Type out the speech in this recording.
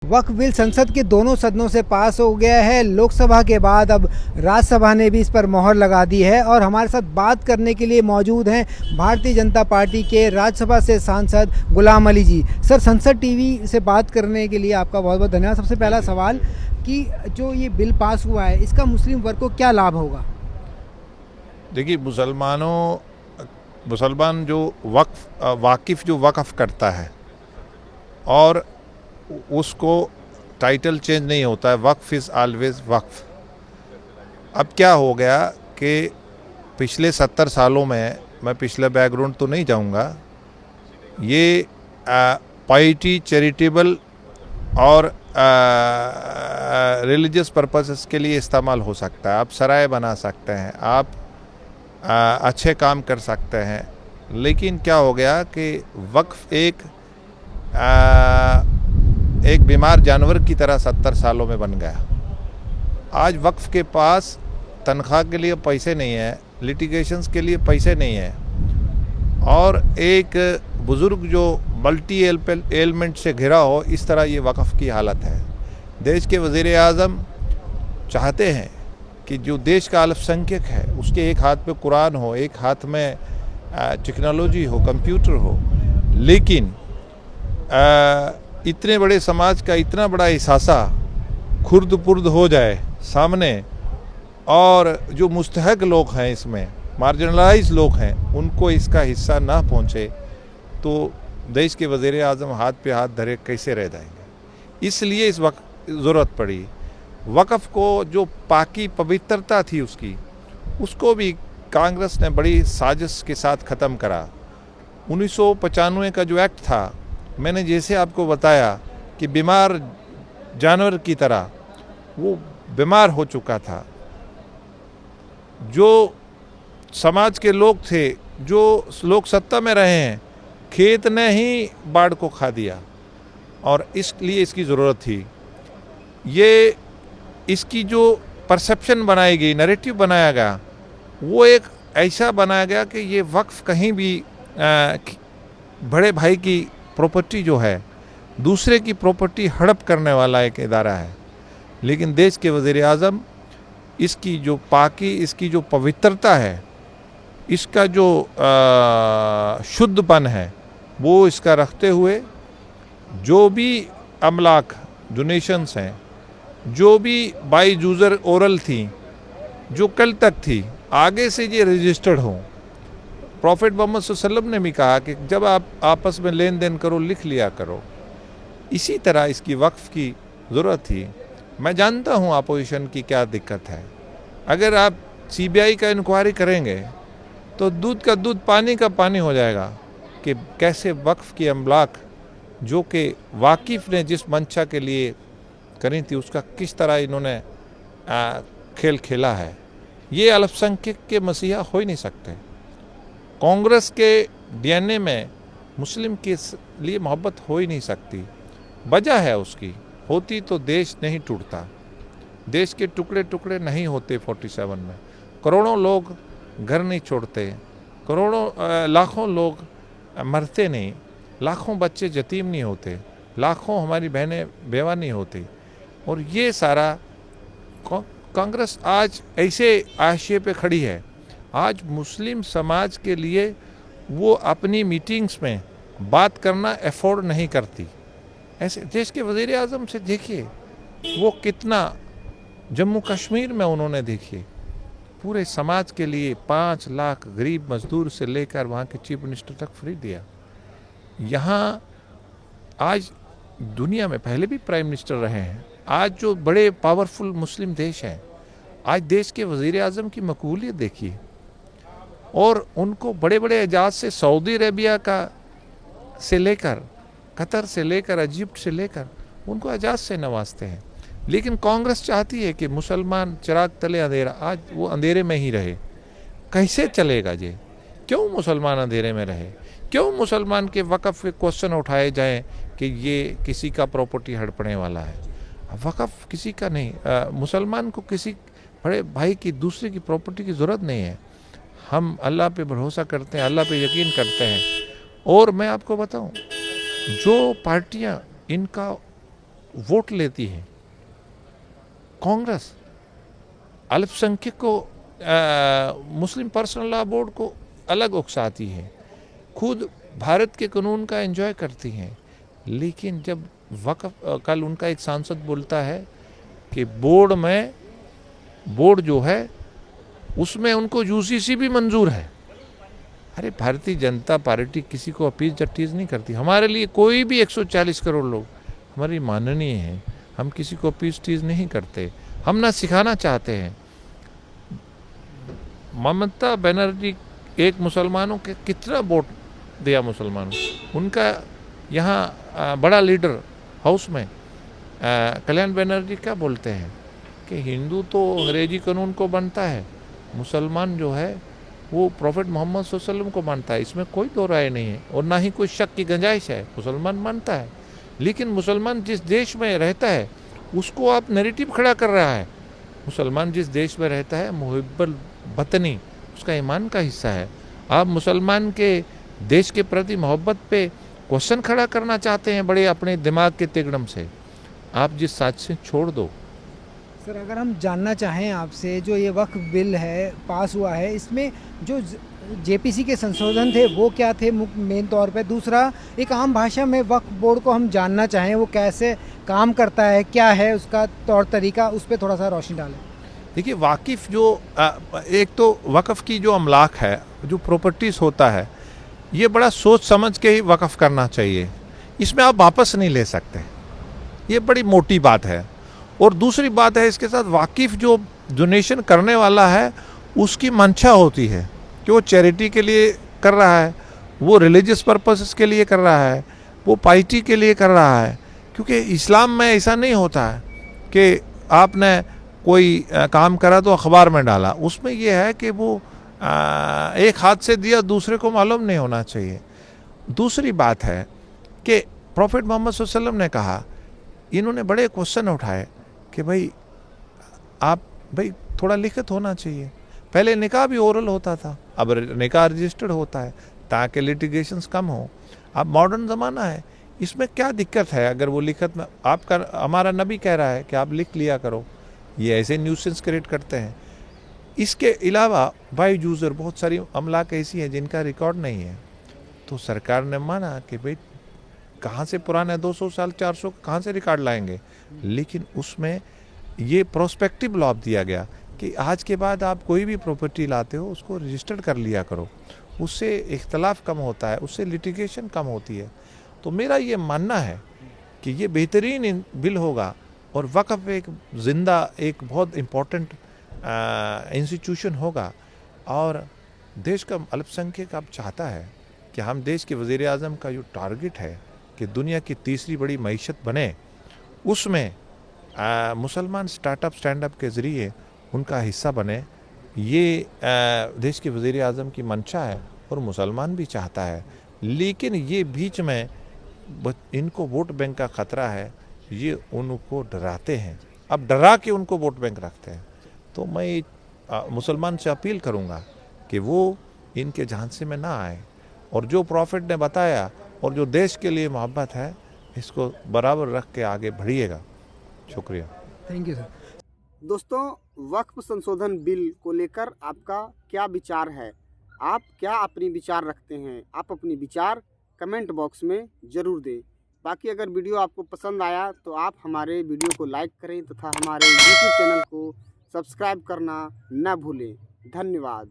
वक्फ bill संसद के दोनों सदनों से पास हो गया है। लोकसभा के बाद अब राज्यसभा ने भी इस पर मोहर लगा दी है और हमारे साथ बात करने के लिए मौजूद हैं भारतीय जनता पार्टी के राज्यसभा से सांसद गुलाम अली जी। सर, संसद टीवी से बात करने के लिए आपका बहुत बहुत धन्यवाद। सबसे पहला सवाल कि जो ये बिल पास हुआ है इसका मुस्लिम वर्ग को क्या लाभ होगा? देखिए, मुसलमान जो वाकिफ़ जो वक़्फ़ करता है और उसको टाइटल चेंज नहीं होता है, वक्फ इज़ ऑलवेज वक्फ। अब क्या हो गया कि पिछले 70 सालों में, मैं पिछले बैकग्राउंड तो नहीं जाऊंगा, ये पाइटी, चैरिटेबल और रिलीजियस पर्पसेस के लिए इस्तेमाल हो सकता है। आप सराय बना सकते हैं, आप अच्छे काम कर सकते हैं, लेकिन क्या हो गया कि वक्फ एक बीमार जानवर की तरह 70 सालों में बन गया। आज वक्फ के पास तनख्वाह के लिए पैसे नहीं है, लिटिगेशंस के लिए पैसे नहीं है, और एक बुज़ुर्ग जो मल्टी एलिमेंट से घिरा हो, इस तरह ये वक्फ की हालत है। देश के वज़ीर आज़म चाहते हैं कि जो देश का अल्पसंख्यक है उसके एक हाथ पे कुरान हो, एक हाथ में टेक्नोलॉजी हो, कंप्यूटर हो, लेकिन इतने बड़े समाज का इतना बड़ा हिस्सा खुर्द पुर्द हो जाए सामने, और जो मुस्तहक लोग हैं, इसमें मार्जिनलाइज लोग हैं, उनको इसका हिस्सा ना पहुँचे तो देश के वज़ीर आज़म हाथ पे हाथ धरे कैसे रह जाएंगे। इसलिए इस वक्त ज़रूरत पड़ी वक़्फ़ को, जो पाकी पवित्रता थी उसको भी कांग्रेस ने बड़ी साजिश के साथ ख़त्म करा। 1995 का जो एक्ट था, मैंने जैसे आपको बताया कि बीमार जानवर की तरह वो बीमार हो चुका था। जो समाज के लोग थे, जो लोग सत्ता में रहे हैं, खेत ने ही बाढ़ को खा दिया, और इसलिए इसकी ज़रूरत थी। ये इसकी जो परसेप्शन बनाई गई, नैरेटिव बनाया गया, वो एक ऐसा बनाया गया कि ये वक्फ कहीं भी बड़े भाई की प्रॉपर्टी जो है, दूसरे की प्रॉपर्टी हड़प करने वाला एक इदारा है। लेकिन देश के वज़ीर आज़म इसकी जो पाकी, इसकी जो पवित्रता है, इसका जो शुद्धपन है, वो इसका रखते हुए जो भी अमलाक डोनेशंस हैं, जो भी बाई यूज़र ओरल थी, जो कल तक थी, आगे से ये रजिस्टर्ड हों। प्रॉफिट मोहम्मद सल्लल्लाहु अलैहि वसल्लम ने भी कहा कि जब आप आपस में लेन देन करो, लिख लिया करो। इसी तरह इसकी वक्फ की ज़रूरत थी। मैं जानता हूँ अपोजिशन की क्या दिक्कत है। अगर आप CBI का इंक्वायरी करेंगे तो दूध का दूध, पानी का पानी हो जाएगा कि कैसे वक्फ की अमलाक जो कि वाकिफ़ ने जिस मंशा के लिए करी थी, उसका किस तरह इन्होंने खेल खेला है। ये अल्पसंख्यक के मसीहा हो ही नहीं सकते। कांग्रेस के DNA में मुस्लिम के लिए मोहब्बत हो ही नहीं सकती। वजह है उसकी, होती तो देश नहीं टूटता, देश के टुकड़े टुकड़े नहीं होते 47 में। करोड़ों लोग घर नहीं छोड़ते, लाखों लोग मरते नहीं, लाखों बच्चे यतीम नहीं होते, लाखों हमारी बहनें बेवा नहीं होती। और ये सारा कांग्रेस आज ऐसे आशिये पे खड़ी है। आज मुस्लिम समाज के लिए वो अपनी मीटिंग्स में बात करना अफोर्ड नहीं करती। ऐसे देश के वज़ीर आज़म से देखिए, वो कितना जम्मू कश्मीर में उन्होंने, देखिए, पूरे समाज के लिए 5 लाख गरीब मजदूर से लेकर वहाँ के चीफ मिनिस्टर तक फ्री दिया। यहाँ आज दुनिया में पहले भी प्राइम मिनिस्टर रहे हैं। आज जो बड़े पावरफुल मुस्लिम देश हैं, आज देश के वज़ीर आज़म की मकबूलियत देखिए, और उनको बड़े बड़े एजाज से, सऊदी अरेबिया का से लेकर, कतर से लेकर, इजिप्ट से लेकर, उनको एजाज से नवाजते हैं। लेकिन कांग्रेस चाहती है कि मुसलमान चिराग तले अंधेरा, आज वो अंधेरे में ही रहे। कैसे चलेगा ये? क्यों मुसलमान अंधेरे में रहे? क्यों मुसलमान के वक़्फ़ के क्वेश्चन उठाए जाएं कि ये किसी का प्रॉपर्टी हड़पने वाला है? वक़्फ़ किसी का नहीं। मुसलमान को किसी बड़े भाई की, दूसरे की प्रॉपर्टी की ज़रूरत नहीं है। हम अल्लाह पे भरोसा करते हैं, अल्लाह पे यकीन करते हैं। और मैं आपको बताऊं, जो पार्टियां इनका वोट लेती है। कांग्रेस अल्पसंख्यक को मुस्लिम पर्सनल लॉ बोर्ड को अलग उकसाती है, खुद भारत के कानून का एंजॉय करती हैं, लेकिन जब वक्फ कल उनका एक सांसद बोलता है कि बोर्ड जो है उसमें उनको यूसीसी भी मंजूर है। अरे भारतीय जनता पार्टी किसी को अपीज जटीज नहीं करती। हमारे लिए कोई भी 140 करोड़ लोग हमारी माननीय हैं, हम किसी को अपीज टीज नहीं करते, हम ना सिखाना चाहते हैं। ममता बनर्जी एक मुसलमानों के कितना वोट दिया मुसलमानों, उनका यहाँ बड़ा लीडर हाउस में कल्याण बनर्जी क्या बोलते हैं कि हिंदू तो अंग्रेजी कानून को मानता है, मुसलमान जो है वो प्रॉफेट मोहम्मद सल्लल्लाहु अलैहि वसल्लम को मानता है, इसमें कोई दो राय नहीं है और ना ही कोई शक की गुंजाइश है। मुसलमान मानता है, लेकिन मुसलमान जिस देश में रहता है उसको आप नैरेटिव खड़ा कर रहा है। मुसलमान जिस देश में रहता है मुहिब्बुल वतनी उसका ईमान का हिस्सा है। आप मुसलमान के देश के प्रति मोहब्बत पे क्वेश्चन खड़ा करना चाहते हैं बड़े अपने दिमाग के तिगड़म से। आप जिस साथ से छोड़ दो। सर, अगर हम जानना चाहें आपसे, जो ये वक्फ बिल है पास हुआ है, इसमें जो जेपीसी के संशोधन थे वो क्या थे मेन तौर पे? दूसरा, एक आम भाषा में वक्फ बोर्ड को हम जानना चाहें वो कैसे काम करता है, क्या है उसका तौर तरीका, उस पर थोड़ा सा रोशनी डालें। देखिए, वाकिफ़ जो एक तो वक़्फ़ की जो अमलाक है, जो प्रॉपर्टीज़ होता है, ये बड़ा सोच समझ के ही वक़्फ़ करना चाहिए। इसमें आप वापस नहीं ले सकते, ये बड़ी मोटी बात है। और दूसरी बात है, इसके साथ वाकिफ़ जो डोनेशन करने वाला है उसकी मंशा होती है कि वो चैरिटी के लिए कर रहा है, वो रिलीजियस पर्पसेस के लिए कर रहा है, वो पार्टी के लिए कर रहा है। क्योंकि इस्लाम में ऐसा नहीं होता है कि आपने कोई काम करा तो अखबार में डाला, उसमें यह है कि वो एक हाथ से दिया दूसरे को मालूम नहीं होना चाहिए। दूसरी बात है कि प्रॉफेट मोहम्मद सल्लल्लाहु अलैहि वसल्लम ने कहा, इन्होंने बड़े क्वेश्चन उठाए कि भाई थोड़ा लिखित होना चाहिए। पहले निकाह भी ओरल होता था, अब निकाह रजिस्टर्ड होता है ताकि लिटिगेशंस कम हो। अब मॉडर्न ज़माना है, इसमें क्या दिक्कत है अगर वो लिखित में हमारा नबी कह रहा है कि आप लिख लिया करो। ये ऐसे न्यूसेंस क्रिएट करते हैं। इसके अलावा बाई यूज़र बहुत सारी अमलाक ऐसी हैं जिनका रिकॉर्ड नहीं है, तो सरकार ने माना कि भाई कहाँ से पुराने 200 साल 400 कहाँ से रिकॉर्ड लाएंगे। लेकिन उसमें ये प्रोस्पेक्टिव लॉ दिया गया कि आज के बाद आप कोई भी प्रॉपर्टी लाते हो उसको रजिस्टर्ड कर लिया करो, उससे इख्तलाफ कम होता है, उससे लिटिगेशन कम होती है। तो मेरा ये मानना है कि ये बेहतरीन बिल होगा और वक़्फ़ एक ज़िंदा एक बहुत इम्पोर्टेंट इंस्टीट्यूशन होगा। और देश का अल्पसंख्यक अब चाहता है कि हम देश के वज़ीर आज़म का जो टारगेट है कि दुनिया की तीसरी बड़ी मईशत बने, उसमें मुसलमान स्टार्टअप स्टैंडअप के ज़रिए उनका हिस्सा बने। ये देश के वज़ीर आज़म की मंशा है और मुसलमान भी चाहता है। लेकिन ये बीच में इनको वोट बैंक का ख़तरा है, ये उनको डराते हैं, अब डरा के उनको वोट बैंक रखते हैं। तो मैं मुसलमान से अपील करूँगा कि वो इनके झांसे में ना आए और जो प्रॉफिट ने बताया और जो देश के लिए मोहब्बत है इसको बराबर रख के आगे बढ़िएगा। शुक्रिया। Thank you sir. दोस्तों, वक्फ संशोधन बिल को लेकर आपका क्या विचार है? आप क्या अपनी विचार रखते हैं? आप अपनी विचार कमेंट बॉक्स में ज़रूर दें। बाकी अगर वीडियो आपको पसंद आया तो आप हमारे वीडियो को लाइक करें तथा हमारे YouTube चैनल को सब्सक्राइब करना न भूलें। धन्यवाद।